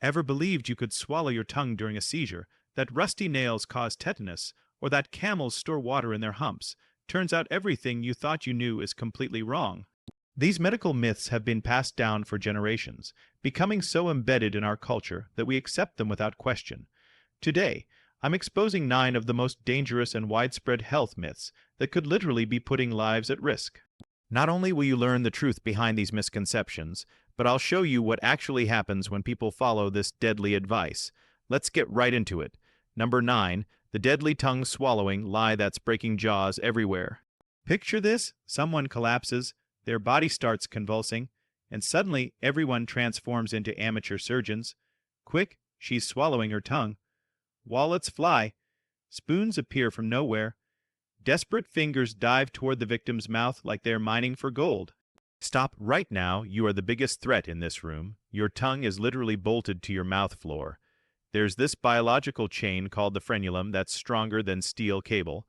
Ever believed you could swallow your tongue during a seizure, that rusty nails cause tetanus, or that camels store water in their humps? Turns out everything you thought you knew is completely wrong. These medical myths have been passed down for generations, becoming so embedded in our culture that we accept them without question. Today, I'm exposing 9 of the most dangerous and widespread health myths that could literally be putting lives at risk. Not only will you learn the truth behind these misconceptions, but I'll show you what actually happens when people follow this deadly advice. Let's get right into it. Number 9, the deadly tongue swallowing lie that's breaking jaws everywhere. Picture this: someone collapses, their body starts convulsing, and suddenly everyone transforms into amateur surgeons. Quick, she's swallowing her tongue. Wallets fly. Spoons appear from nowhere. Desperate fingers dive toward the victim's mouth like they're mining for gold. Stop right now. You are the biggest threat in this room. Your tongue is literally bolted to your mouth floor. There's this biological chain called the frenulum that's stronger than steel cable.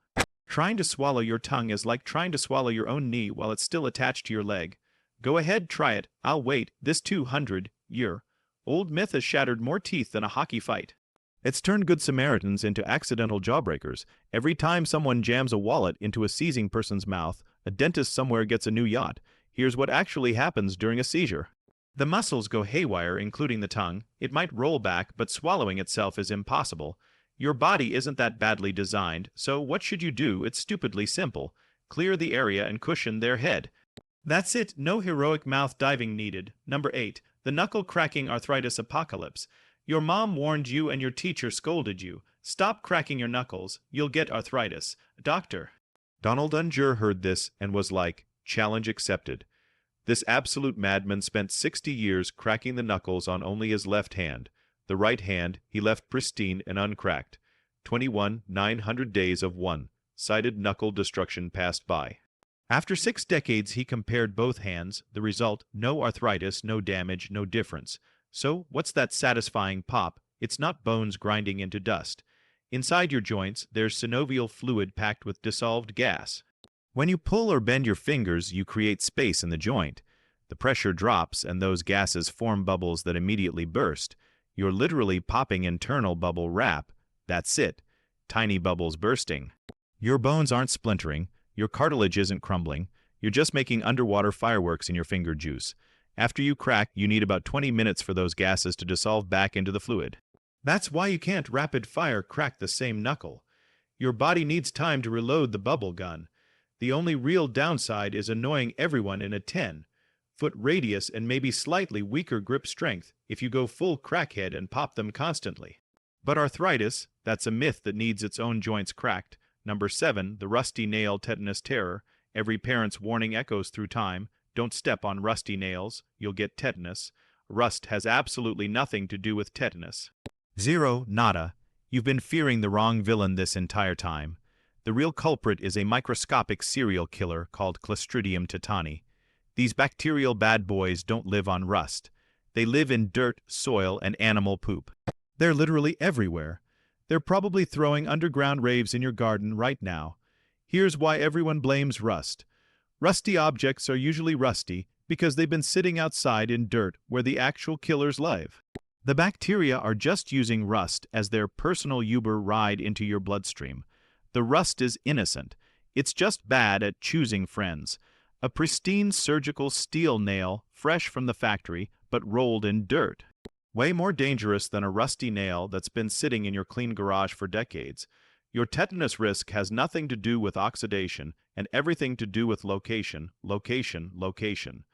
Trying to swallow your tongue is like trying to swallow your own knee while it's still attached to your leg. Go ahead, try it. I'll wait. This 200-year-old myth has shattered more teeth than a hockey fight. It's turned good Samaritans into accidental jawbreakers. Every time someone jams a wallet into a seizing person's mouth, a dentist somewhere gets a new yacht. Here's what actually happens during a seizure. The muscles go haywire, including the tongue. It might roll back, but swallowing itself is impossible. Your body isn't that badly designed, so what should you do? It's stupidly simple. Clear the area and cushion their head. That's it. No heroic mouth diving needed. Number 8. The knuckle-cracking arthritis apocalypse. Your mom warned you and your teacher scolded you. Stop cracking your knuckles. You'll get arthritis. Doctor. Donald Unger heard this and was like, challenge accepted. This absolute madman spent 60 years cracking the knuckles on only his left hand. The right hand he left pristine and uncracked. 900 days of one-sided knuckle destruction passed by. After 6 decades, he compared both hands. The result: no arthritis, no damage, no difference. So, what's that satisfying pop? It's not bones grinding into dust. Inside your joints, there's synovial fluid packed with dissolved gas. When you pull or bend your fingers, you create space in the joint. The pressure drops, and those gases form bubbles that immediately burst. You're literally popping internal bubble wrap. That's it. Tiny bubbles bursting. Your bones aren't splintering. Your cartilage isn't crumbling. You're just making underwater fireworks in your finger juice. After you crack, you need about 20 minutes for those gases to dissolve back into the fluid. That's why you can't rapid-fire crack the same knuckle. Your body needs time to reload the bubble gun. The only real downside is annoying everyone in a 10-foot radius and maybe slightly weaker grip strength if you go full crackhead and pop them constantly. But arthritis, that's a myth that needs its own joints cracked. Number 7, the rusty nail tetanus terror. Every parent's warning echoes through time. Don't step on rusty nails, you'll get tetanus. Rust has absolutely nothing to do with tetanus. Zero, nada. You've been fearing the wrong villain this entire time. The real culprit is a microscopic serial killer called Clostridium tetani. These bacterial bad boys don't live on rust. They live in dirt, soil, and animal poop. They're literally everywhere. They're probably throwing underground raves in your garden right now. Here's why everyone blames rust. Rusty objects are usually rusty because they've been sitting outside in dirt where the actual killers live. The bacteria are just using rust as their personal Uber ride into your bloodstream. The rust is innocent. It's just bad at choosing friends. A pristine surgical steel nail, fresh from the factory, but rolled in dirt. Way more dangerous than a rusty nail that's been sitting in your clean garage for decades. Your tetanus risk has nothing to do with oxidation and everything to do with location, location, location.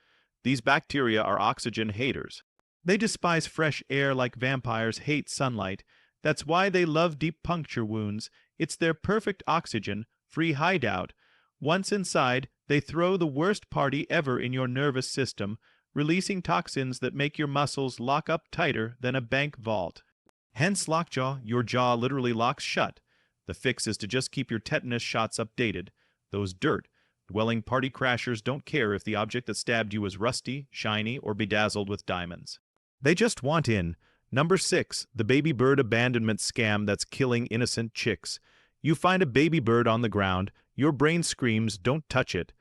These bacteria are oxygen haters. They despise fresh air like vampires hate sunlight. That's why they love deep puncture wounds. It's their perfect oxygen-free hideout. Once inside, they throw the worst party ever in your nervous system, releasing toxins that make your muscles lock up tighter than a bank vault. Hence lockjaw, your jaw literally locks shut. The fix is to just keep your tetanus shots updated. Those dirt-dwelling party crashers don't care if the object that stabbed you is rusty, shiny, or bedazzled with diamonds. They just want in. Number 6, the baby bird abandonment scam that's killing innocent chicks. You find a baby bird on the ground, your brain screams, don't touch it.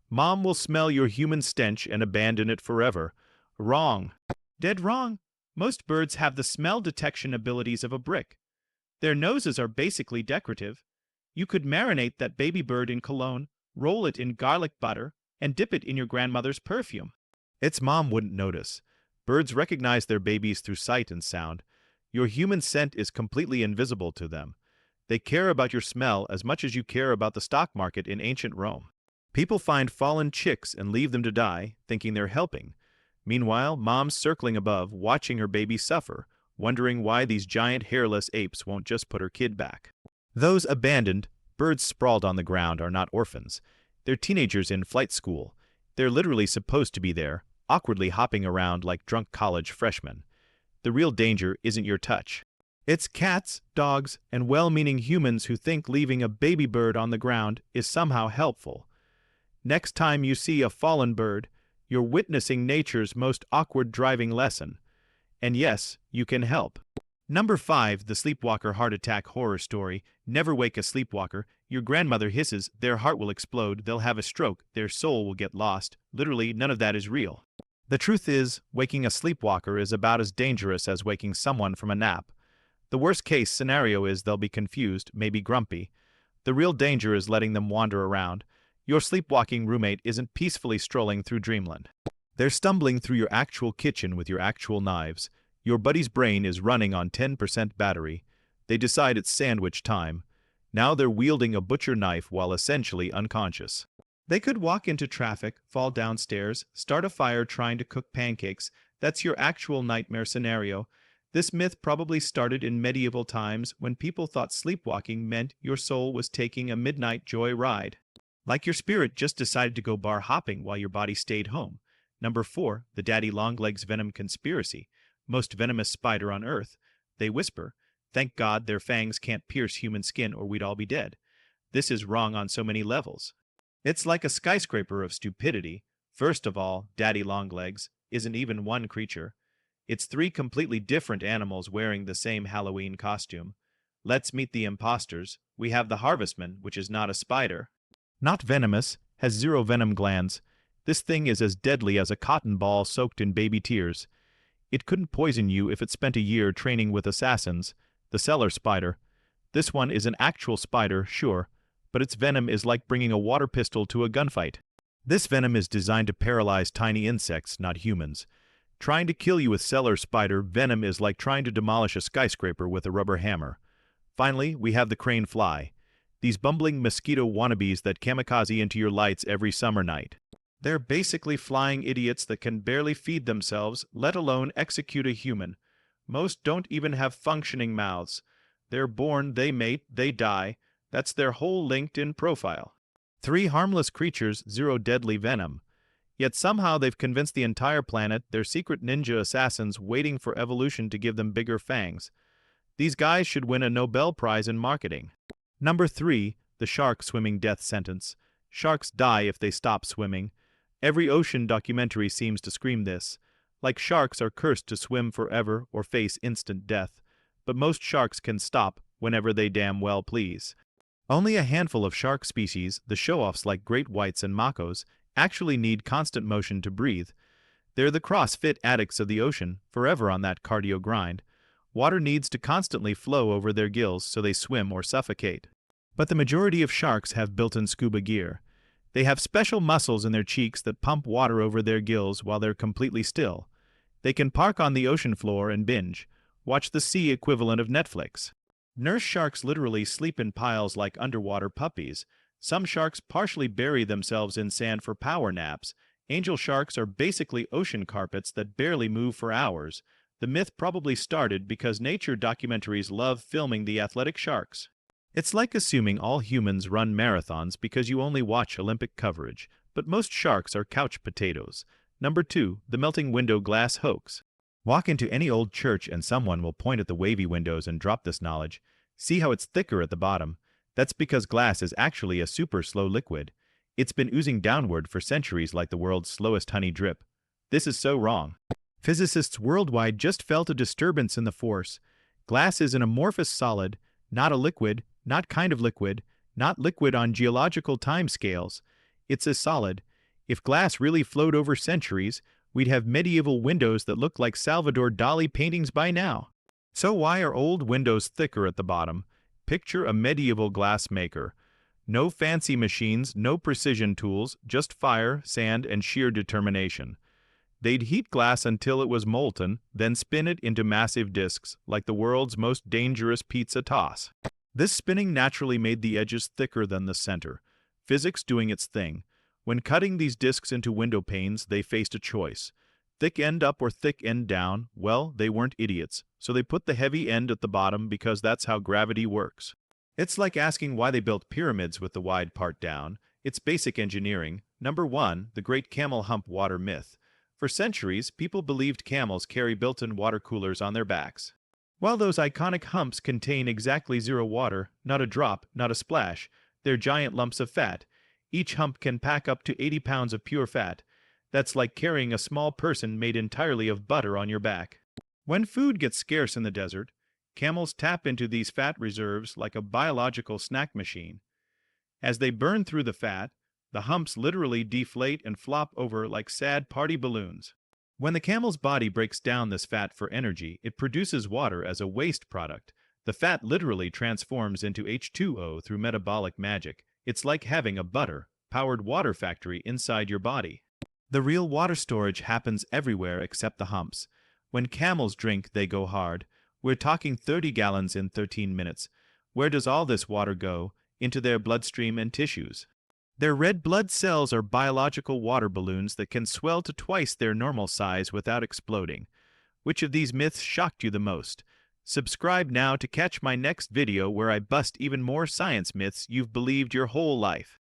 Mom will smell your human stench and abandon it forever. Wrong. Dead wrong. Most birds have the smell detection abilities of a brick. Their noses are basically decorative. You could marinate that baby bird in cologne, roll it in garlic butter, and dip it in your grandmother's perfume. Its mom wouldn't notice. Birds recognize their babies through sight and sound. Your human scent is completely invisible to them. They care about your smell as much as you care about the stock market in ancient Rome. People find fallen chicks and leave them to die, thinking they're helping. Meanwhile, mom's circling above, watching her baby suffer, wondering why these giant hairless apes won't just put her kid back. Those abandoned, birds sprawled on the ground are not orphans. They're teenagers in flight school. They're literally supposed to be there, awkwardly hopping around like drunk college freshmen. The real danger isn't your touch. It's cats, dogs, and well-meaning humans who think leaving a baby bird on the ground is somehow helpful. Next time you see a fallen bird, you're witnessing nature's most awkward driving lesson. And yes, you can help. Number 5, the Sleepwalker heart attack horror story. Never wake a sleepwalker. Your grandmother hisses, their heart will explode, they'll have a stroke, their soul will get lost. Literally, none of that is real. The truth is, waking a sleepwalker is about as dangerous as waking someone from a nap. The worst-case scenario is they'll be confused, maybe grumpy. The real danger is letting them wander around. Your sleepwalking roommate isn't peacefully strolling through dreamland. They're stumbling through your actual kitchen with your actual knives. Your buddy's brain is running on 10% battery. They decide it's sandwich time. Now they're wielding a butcher knife while essentially unconscious. They could walk into traffic, fall downstairs, start a fire trying to cook pancakes. That's your actual nightmare scenario. This myth probably started in medieval times when people thought sleepwalking meant your soul was taking a midnight joy ride. Like your spirit just decided to go bar hopping while your body stayed home. Number 4, the Daddy Longlegs venom conspiracy. Most venomous spider on Earth. They whisper, "Thank God their fangs can't pierce human skin or we'd all be dead." This is wrong on so many levels. It's like a skyscraper of stupidity. First of all, Daddy Longlegs isn't even one creature. It's 3 completely different animals wearing the same Halloween costume. Let's meet the imposters. We have the harvestman, which is not a spider. Not venomous, has 0 venom glands. This thing is as deadly as a cotton ball soaked in baby tears. It couldn't poison you if it spent a year training with assassins. The cellar spider. This one is an actual spider, sure, but its venom is like bringing a water pistol to a gunfight. This venom is designed to paralyze tiny insects, not humans. Trying to kill you with cellar spider venom is like trying to demolish a skyscraper with a rubber hammer. Finally, we have the crane fly. These bumbling mosquito wannabes that kamikaze into your lights every summer night. They're basically flying idiots that can barely feed themselves, let alone execute a human. Most don't even have functioning mouths. They're born, they mate, they die. That's their whole LinkedIn profile. 3 harmless creatures, 0 deadly venom. Yet somehow they've convinced the entire planet they're secret ninja assassins waiting for evolution to give them bigger fangs. These guys should win a Nobel Prize in marketing. Number 3, the shark swimming death sentence. Sharks die if they stop swimming. Every ocean documentary seems to scream this. Like sharks are cursed to swim forever or face instant death. But most sharks can stop whenever they damn well please. Only a handful of shark species, the show-offs like great whites and makos, actually need constant motion to breathe. They're the CrossFit addicts of the ocean, forever on that cardio grind. Water needs to constantly flow over their gills so they swim or suffocate. But the majority of sharks have built-in scuba gear. They have special muscles in their cheeks that pump water over their gills while they're completely still. They can park on the ocean floor and binge. Watch the sea equivalent of Netflix. Nurse sharks literally sleep in piles like underwater puppies. Some sharks partially bury themselves in sand for power naps. Angel sharks are basically ocean carpets that barely move for hours. The myth probably started because nature documentaries love filming the athletic sharks. It's like assuming all humans run marathons because you only watch Olympic coverage, but most sharks are couch potatoes. Number 2, the melting window glass hoax. Walk into any old church and someone will point at the wavy windows and drop this knowledge. See how it's thicker at the bottom? That's because glass is actually a super slow liquid. It's been oozing downward for centuries like the world's slowest honey drip. This is so wrong. Physicists worldwide just felt a disturbance in the force. Glass is an amorphous solid, not a liquid, not kind of liquid, not liquid on geological time scales. It's a solid. If glass really flowed over centuries, we'd have medieval windows that look like Salvador Dali paintings by now. So why are old windows thicker at the bottom? Picture a medieval glass maker. No fancy machines, no precision tools, just fire, sand, and sheer determination. They'd heat glass until it was molten, then spin it into massive discs, like the world's most dangerous pizza toss. This spinning naturally made the edges thicker than the center, physics doing its thing. When cutting these discs into window panes, they faced a choice. Thick end up or thick end down. Well, they weren't idiots, so they put the heavy end at the bottom because that's how gravity works. It's like asking why they built pyramids with the wide part down. It's basic engineering. Number 1, the great camel hump water myth. For centuries, people believed camels carry built-in water coolers on their backs. While those iconic humps contain exactly 0 water, not a drop, not a splash, they're giant lumps of fat. Each hump can pack up to 80 pounds of pure fat. That's like carrying a small person made entirely of butter on your back. When food gets scarce in the desert, camels tap into these fat reserves like a biological snack machine. As they burn through the fat, the humps literally deflate and flop over like sad party balloons. When the camel's body breaks down this fat for energy, it produces water as a waste product. The fat literally transforms into H2O through metabolic magic. It's like having a butter-powered water factory inside your body. The real water storage happens everywhere except the humps. When camels drink, they go hard. We're talking 30 gallons in 13 minutes. Where does all this water go? Into their bloodstream and tissues. Their red blood cells are biological water balloons that can swell to twice their normal size without exploding. Which of these myths shocked you the most? Subscribe now to catch my next video where I bust even more science myths you've believed your whole life.